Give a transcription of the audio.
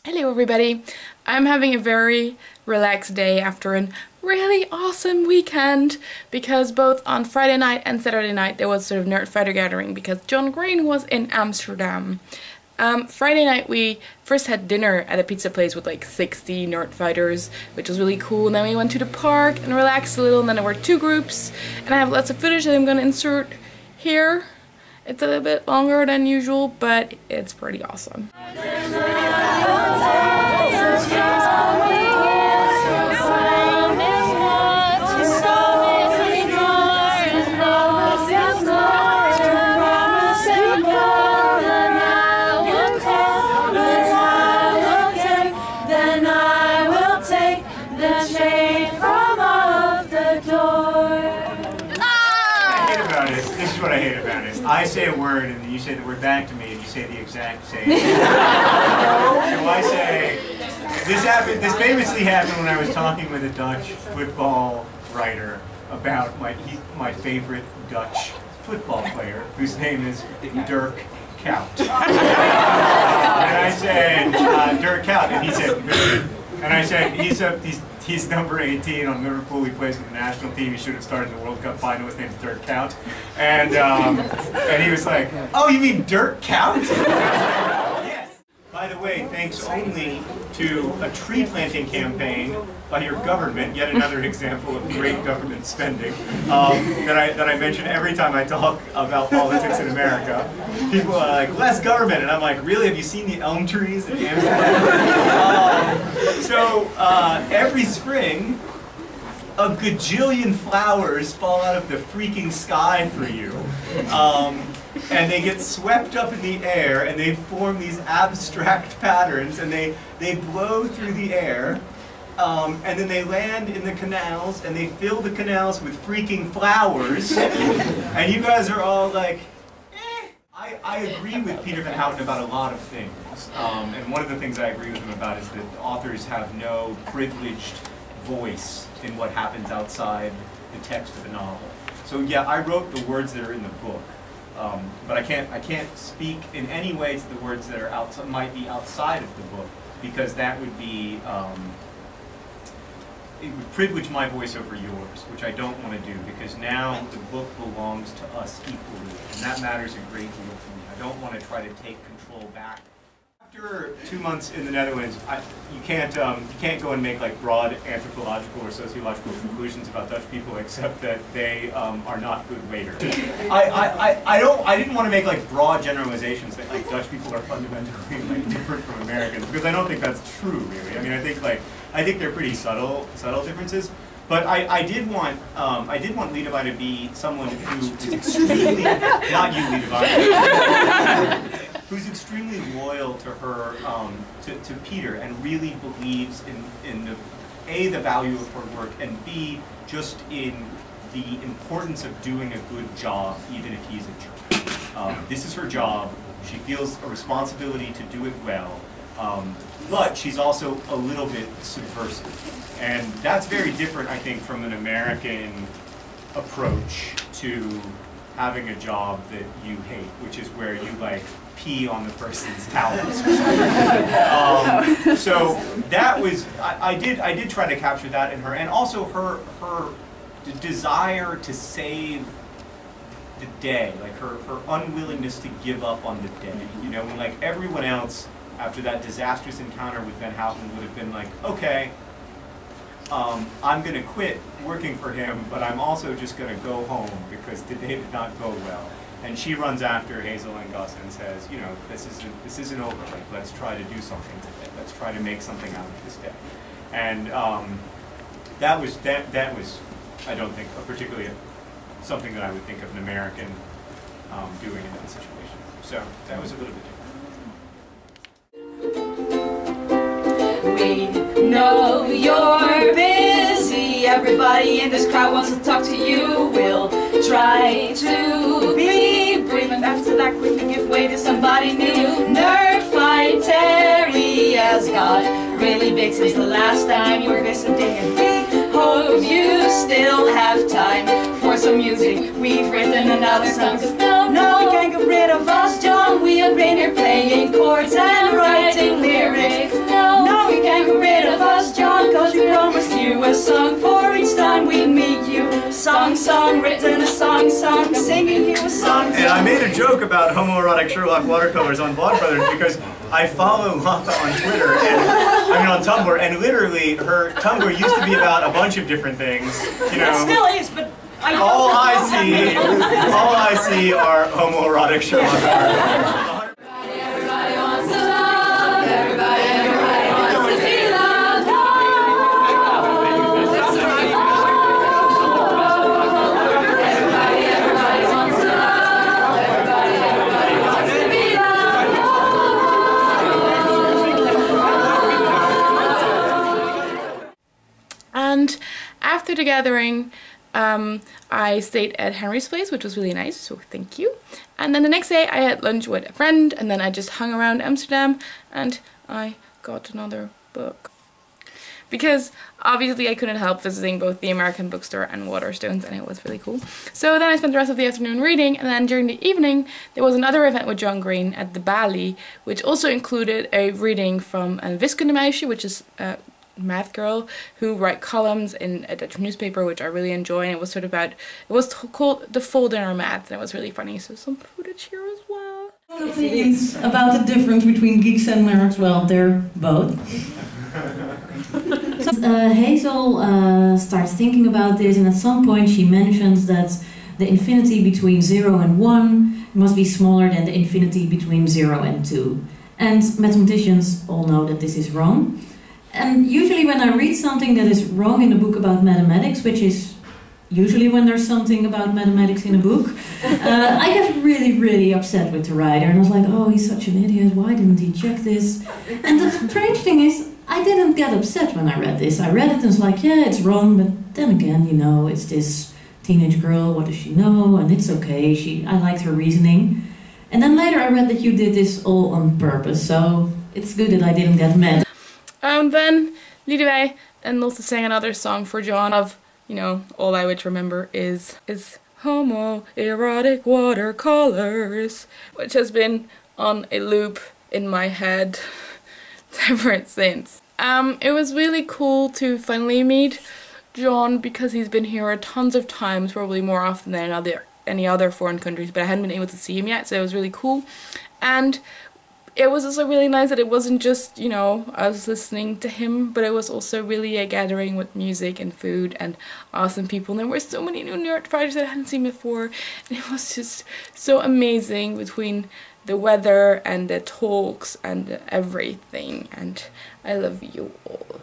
Hello everybody, I'm having a very relaxed day after a really awesome weekend because both on Friday night and Saturday night there was sort of nerd fighter gathering because John Green was in Amsterdam. Friday night we first had dinner at a pizza place with like 60 nerd fighters, which was really cool, and then we went to the park and relaxed a little, and then there were two groups and I have lots of footage that I'm gonna insert here. It's a little bit longer than usual, but it's pretty awesome. What I hate about it. I say a word and then you say the word back to me and you say the exact same thing. So I say, this famously happened when I was talking with a Dutch football writer about my favorite Dutch football player, whose name is Dirk Kuyt. And I said, Dirk Kuyt, and he said, and I said, he's number 18 on Liverpool. He plays with the national team. He should have started the World Cup final. His name's Dirk Kuyt. And he was like, "Oh, you mean Dirk Kuyt?" Yes. By the way, thanks only to a tree planting campaign by your government, yet another example of great government spending, that I mention every time I talk about politics in America. People are like, less government, and I'm like, really? Have you seen the elm trees in Amsterdam? Every spring, a gajillion flowers fall out of the freaking sky for you. And they get swept up in the air, and they form these abstract patterns, and they blow through the air, and then they land in the canals, and they fill the canals with freaking flowers, and you guys are all like, eh. I agree with Peter Van Houten about a lot of things, and one of the things I agree with him about is that authors have no privileged voice in what happens outside the text of a novel. So yeah, I wrote the words that are in the book. But I can't speak in any way to the words that are might be outside of the book, because that would be it would privilege my voice over yours, which I don't want to do, because now the book belongs to us equally, and that matters a great deal to me. I don't want to try to take control back. After 2 months in the Netherlands, you can't go and make like broad anthropological or sociological conclusions about Dutch people, except that they are not good waiters. I didn't want to make like broad generalizations that like Dutch people are fundamentally like different from Americans, because I don't think that's true really. I mean, I think they're pretty subtle differences. But I did want Liedewij to be someone who is extremely not you, Liedewij. Who's extremely loyal to her, to Peter, and really believes in the value of her work, and B, just in the importance of doing a good job, even if he's a jerk. This is her job. She feels a responsibility to do it well, but she's also a little bit subversive. And that's very different, I think, from an American approach to having a job that you hate, which is where you like pee on the person's towels. So that was, I did try to capture that in her, and also her desire to save the day, like her unwillingness to give up on the day. You know, when like everyone else after that disastrous encounter with Van Houten would have been like, okay, I'm going to quit working for him, but I'm also just going to go home because today did not go well. And she runs after Hazel and Gus and says, you know, this isn't over. Like, let's try to do something today. Let's try to make something out of this day. And that was, I don't think, particularly something that I would think of an American doing in that situation. So that was a little bit different. We know you're busy. Everybody in this crowd wants to talk to you. We'll try to be brief, and after that quickly give way to somebody new. Nerd fight Terry has got really big since the last time you were visiting, and we hope you still have time for some music. We've written another song, 'cause no, we can't get rid of us, John. We have been here playing chords and writing lyrics. song for each time we meet you. Song, song, written a song, song, singing you a song. And I made a joke about homoerotic Sherlock watercolors on Vlogbrothers because I follow Lata on Twitter, and on Tumblr, and literally her Tumblr used to be about a bunch of different things. You know, It still is, but all I see are homoerotic Sherlock watercolors. Everybody wants to love, everybody wants to be loved. Everybody wants to love, everybody wants to be loved. And after the gathering, I stayed at Henry's place, which was really nice, so thank you. And then the next day I had lunch with a friend, and then I just hung around Amsterdam and I got another book. Because obviously I couldn't help visiting both the American bookstore and Waterstones, and it was really cool. So then I spent the rest of the afternoon reading, and then during the evening there was another event with John Green at the Bali, which also included a reading from een wiskundemeisje, which is math girl who write columns in a Dutch newspaper, which I really enjoy, and it was sort of about, it was called The Full Dinner Math, and it was really funny, so some footage here as well. Opinions about the difference between geeks and nerds? Well, they're both. Hazel starts thinking about this, and at some point she mentions that the infinity between 0 and 1 must be smaller than the infinity between 0 and 2. And mathematicians all know that this is wrong. And usually when I read something that is wrong in a book about mathematics, which is usually when there's something about mathematics in a book, I get really, really upset with the writer. And I was like, oh, he's such an idiot, why didn't he check this? And the strange thing is, I didn't get upset when I read this. I read it and was like, yeah, it's wrong, but then again, you know, it's this teenage girl, what does she know? And it's okay, I liked her reasoning. And then later I read that you did this all on purpose, so it's good that I didn't get mad. Then lieten wij en Lotte sang another song for John of, you know, all I would remember is homoerotic watercolors, which has been on a loop in my head ever since. It was really cool to finally meet John because he's been here tons of times, probably more often than any other foreign countries, but I hadn't been able to see him yet, so it was really cool. And it was also really nice that it wasn't just, you know, us listening to him, but it was also really a gathering with music and food and awesome people. And there were so many new nerd fighters that I hadn't seen before, and it was just so amazing between the weather and the talks and everything, and I love you all.